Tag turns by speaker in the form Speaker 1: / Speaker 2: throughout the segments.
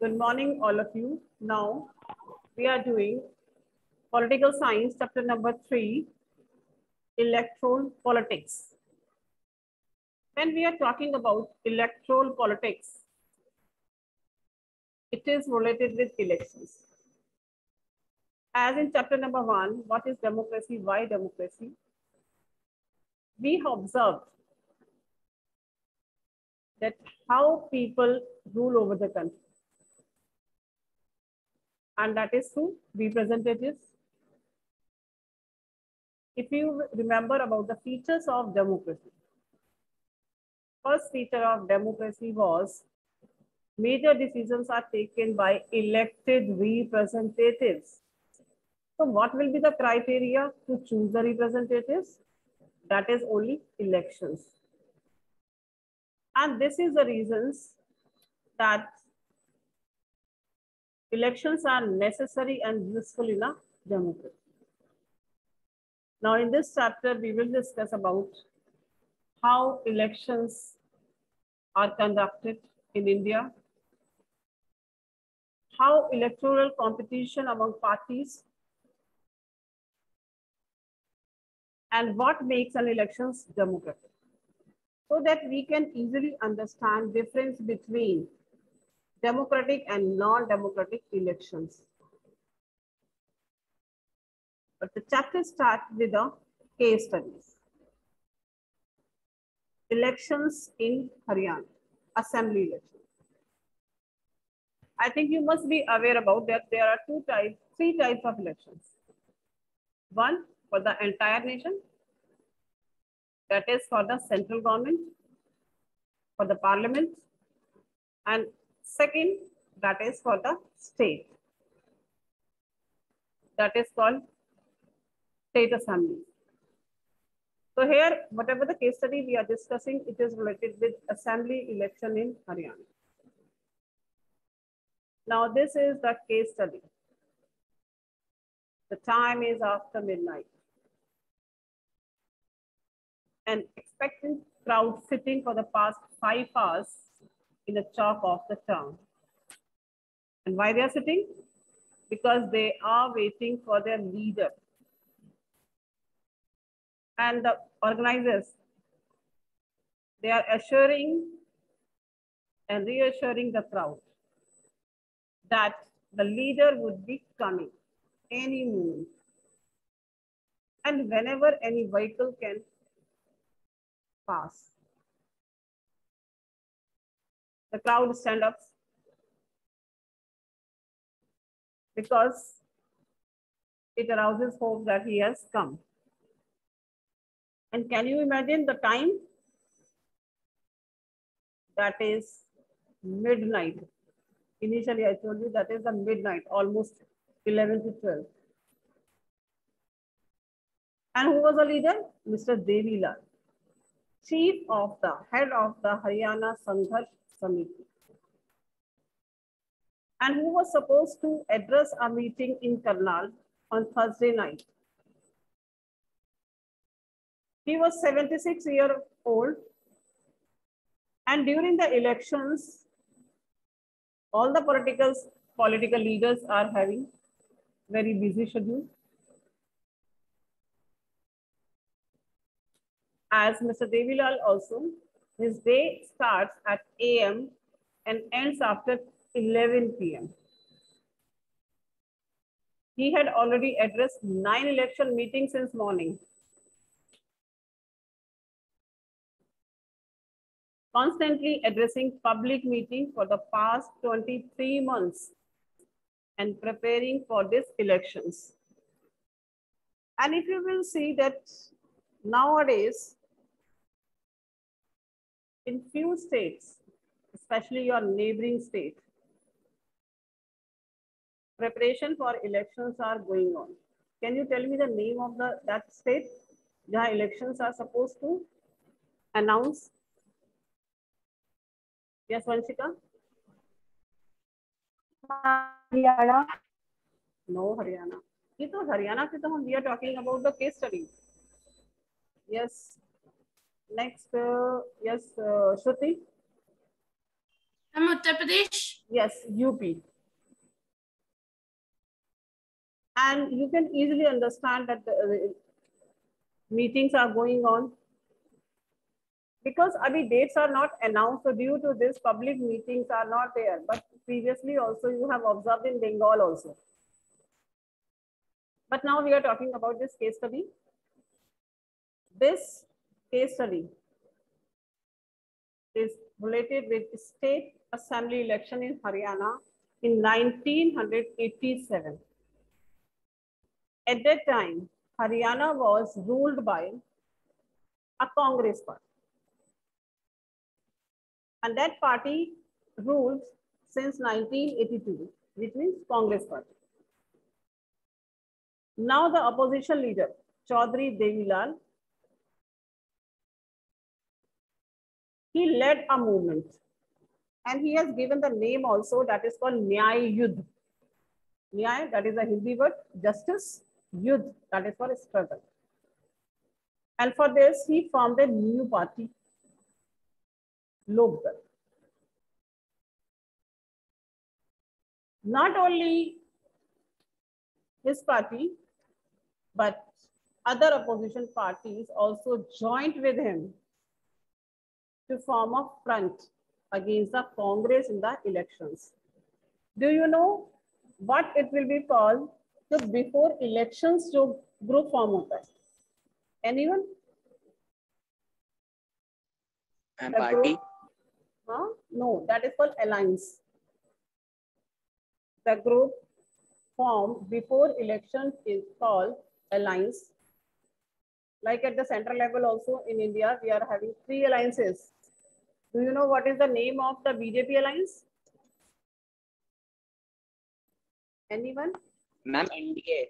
Speaker 1: Good morning, all of you. Now we are doing political science, chapter number 3, electoral politics. When we are talking about electoral politics, it is related with elections. As in chapter number 1, what is democracy, why democracy? We have observed that how people rule over the country. And that is through representatives. If you remember about the features of democracy, first feature of democracy was major decisions are taken by elected representatives. So what will be the criteria to choose the representatives? That is only elections. And this is the reasons that elections are necessary and useful in a democracy. Now in this chapter, we will discuss about how elections are conducted in India, how electoral competition among parties, and what makes an elections democratic, so that we can easily understand difference between democratic and non-democratic elections. But the chapter starts with a case studies. Elections in Haryana, assembly elections. I think you must be aware about that there are three types of elections. One for the entire nation, that is for the central government, for the parliament, and second, that is for the state. That is called state assembly. So here, whatever the case study we are discussing, it is related with assembly election in Haryana. Now this is the case study. The time is after midnight. An expectant crowd sitting for the past 5 hours in the chalk of the town. And why they are sitting? Because they are waiting for their leader. And the organizers, they are assuring and reassuring the crowd that the leader would be coming any moment. And whenever any vehicle can pass. The crowd stand up because it arouses hope that he has come. And can you imagine the time? That is midnight. Initially, I told you that is the midnight, almost 11 to 12. And who was the leader? Mr. Devi Lal, head of the Haryana Sangharsh Samiti. And who was supposed to address a meeting in Karnal on Thursday night. He was 76 years old. And during the elections, all the political leaders are having very busy schedule. As Mr. Devi Lal also, his day starts at AM and ends after 11 PM. He had already addressed 9 election meetings since morning. Constantly addressing public meetings for the past 23 months and preparing for these elections. And if you will see that nowadays, in few states, especially your neighboring state, preparation for elections are going on. Can you tell me the name of that state where elections are supposed to announce? Yes, Vanshika?
Speaker 2: Haryana.
Speaker 1: No, Haryana. Haryana, we are talking about the case study. Yes. Next, yes, Shruti.
Speaker 2: Ma'am,
Speaker 3: Uttar Pradesh.
Speaker 1: Yes, UP. And you can easily understand that the meetings are going on because abhi dates are not announced. So due to this, public meetings are not there. But previously also you have observed in Bengal also. But now we are talking about this case study. This case study is related with state assembly election in Haryana in 1987. At that time, Haryana was ruled by a Congress party. And that party ruled since 1982, which means Congress party. Now the opposition leader, Chaudhry Devilal, he led a movement and he has given the name also that is called Nyay Yudh. Nyay, that is a Hindi word, justice, Yudh, that is for struggle. And for this, he formed a new party, Lok Dal. Not only his party, but other opposition parties also joined with him to form a front against the Congress in the elections. Do you know what it will be called? So before elections, जो group form होता है. Anyone?
Speaker 4: And party?
Speaker 1: Huh? No, that is called alliance. The group formed before elections is called alliance. Like at the central level also in India, we are having 3 alliances. Do you know what is the name of the BJP alliance? Anyone?
Speaker 4: Ma'am, NDA.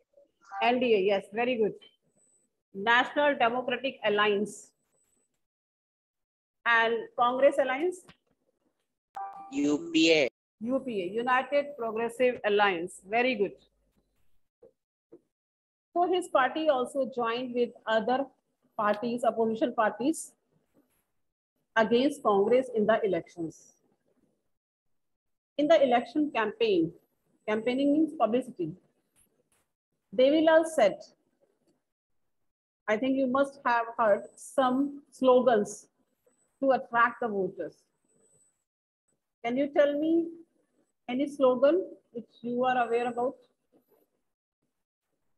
Speaker 1: NDA, yes, very good. National Democratic Alliance. And Congress Alliance?
Speaker 4: UPA.
Speaker 1: UPA, United Progressive Alliance. Very good. So his party also joined with other parties, opposition parties, against Congress in the elections. In the election campaign, campaigning means publicity. Devilal said, I think you must have heard some slogans to attract the voters. Can you tell me any slogan which you are aware about?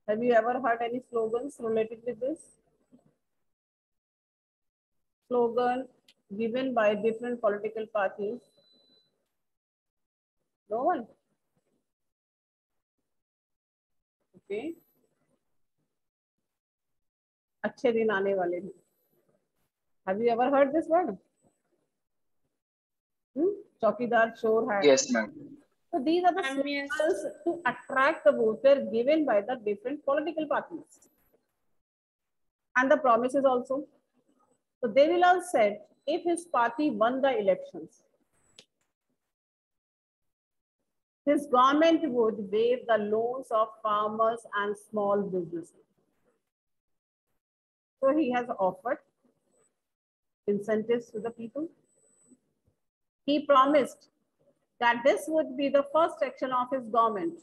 Speaker 1: Have you ever heard any slogans related with this? Slogan given by different political parties? No one? Okay. अच्छे दिन आने वाले हैं. Have you ever heard this word? Chaukidar Chor hai.
Speaker 4: Yes, ma'am.
Speaker 1: So these are the slogans to attract the voter given by the different political parties. And the promises also. So Devilal said, if his party won the elections, his government would waive the loans of farmers and small businesses. So he has offered incentives to the people. He promised that this would be the first action of his government.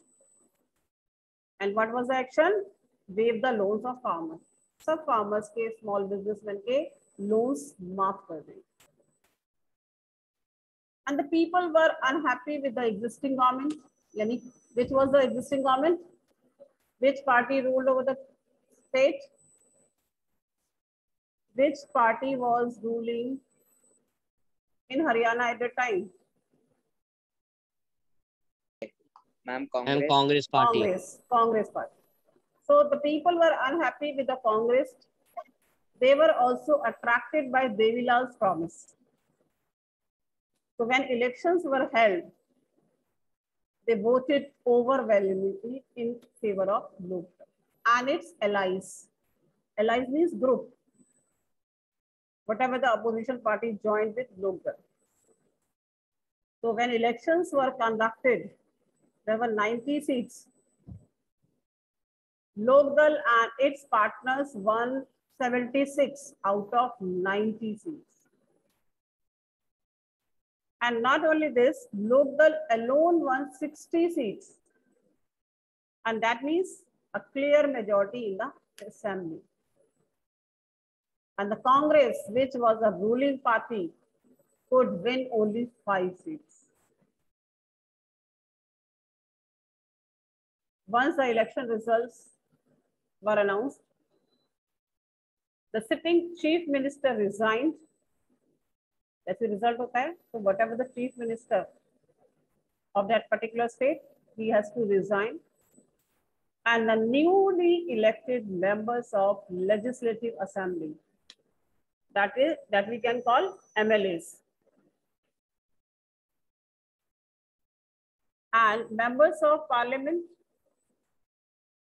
Speaker 1: And what was the action? Waive the loans of farmers. So farmers के small businessmen के loans माफ कर दें. And the people were unhappy with the existing government. Yani, which was the existing government? Which party ruled over the state? Which party was ruling in Haryana at the time?
Speaker 4: Ma'am, Congress.
Speaker 5: Congress party.
Speaker 1: Congress party. So the people were unhappy with the Congress. They were also attracted by Devilal's promise. So when elections were held, they voted overwhelmingly in favor of Lok Dal and its allies. Allies means group. Whatever the opposition party joined with Lok Dal. So when elections were conducted, there were 90 seats. Lok Dal and its partners won 76 out of 90 seats. And not only this, Lokdal alone won 60 seats. And that means a clear majority in the assembly. And the Congress, which was a ruling party, could win only 5 seats. Once the election results were announced, the sitting chief minister resigned. That's the result of that. So whatever the chief minister of that particular state, he has to resign. And the newly elected members of Legislative Assembly, that we can call MLAs, and members of parliament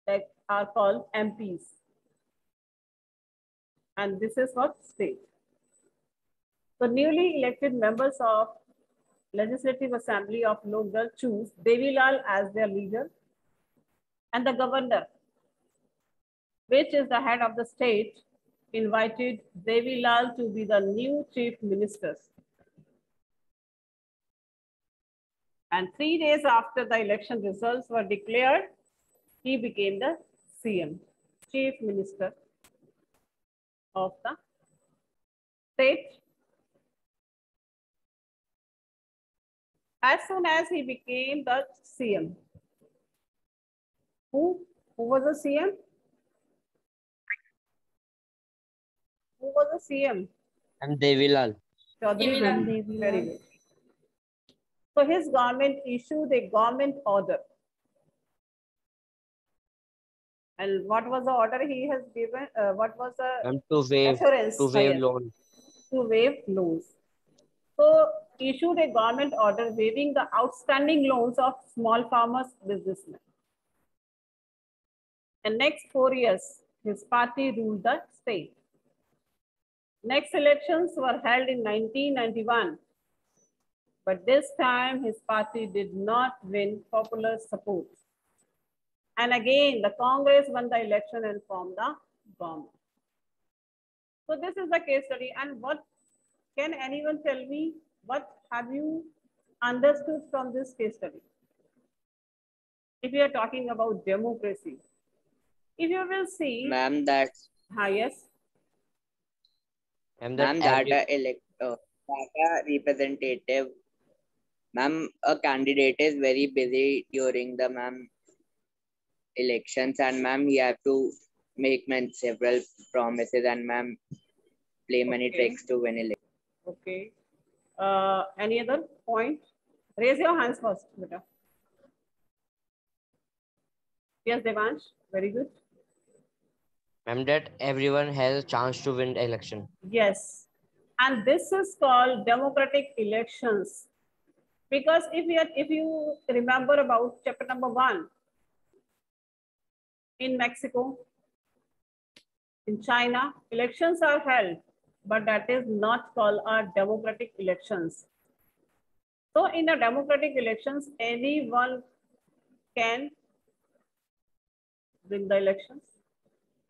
Speaker 1: that are called MPs. And this is what state. The newly elected members of Legislative Assembly of Lokdal choose Devilal as their leader, and the governor, which is the head of the state, invited Devilal to be the new chief minister. And 3 days after the election results were declared, he became the CM, chief minister of the state. As soon as he became the CM, who was the CM? Who was the CM?
Speaker 3: And Devilal.
Speaker 1: Chaudhary. Very good. So his government issued a government order. And what was the order he has given? What was the assurance?
Speaker 3: To waive loan.
Speaker 1: To waive loans. So issued a government order waiving the outstanding loans of small farmers, businessmen. And next 4 years, his party ruled the state. Next elections were held in 1991. But this time his party did not win popular support. And again, the Congress won the election and formed the government. So this is the case study. And what can anyone tell me? What have you understood from this case study? If we are talking about democracy, if you will see,
Speaker 4: Ma'am, that's
Speaker 1: yes.
Speaker 4: ma'am, that a representative, ma'am, a candidate is very busy during the elections, and ma'am, he have to make several promises, and ma'am, play many tricks to win election.
Speaker 1: Okay. Any other point? Raise your hands first, beta. Yes, Devansh. Very good.
Speaker 3: Ma'am, that everyone has a chance to win the election.
Speaker 1: Yes. And this is called democratic elections. Because if you remember about chapter number 1, in Mexico, in China, elections are held, but that is not called a democratic elections. So in a democratic elections, anyone can win the elections.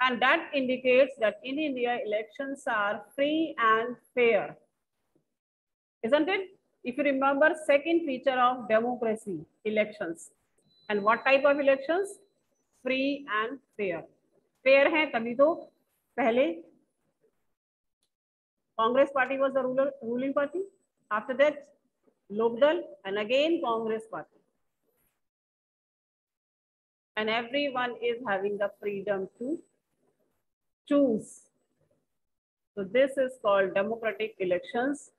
Speaker 1: And that indicates that in India, elections are free and fair. Isn't it? If you remember, second feature of democracy, elections. And what type of elections? Free and fair. Fair है तभी तो पहले Congress party was the ruling party. After that, Lokdal, and again Congress party. And everyone is having the freedom to choose. So this is called democratic elections.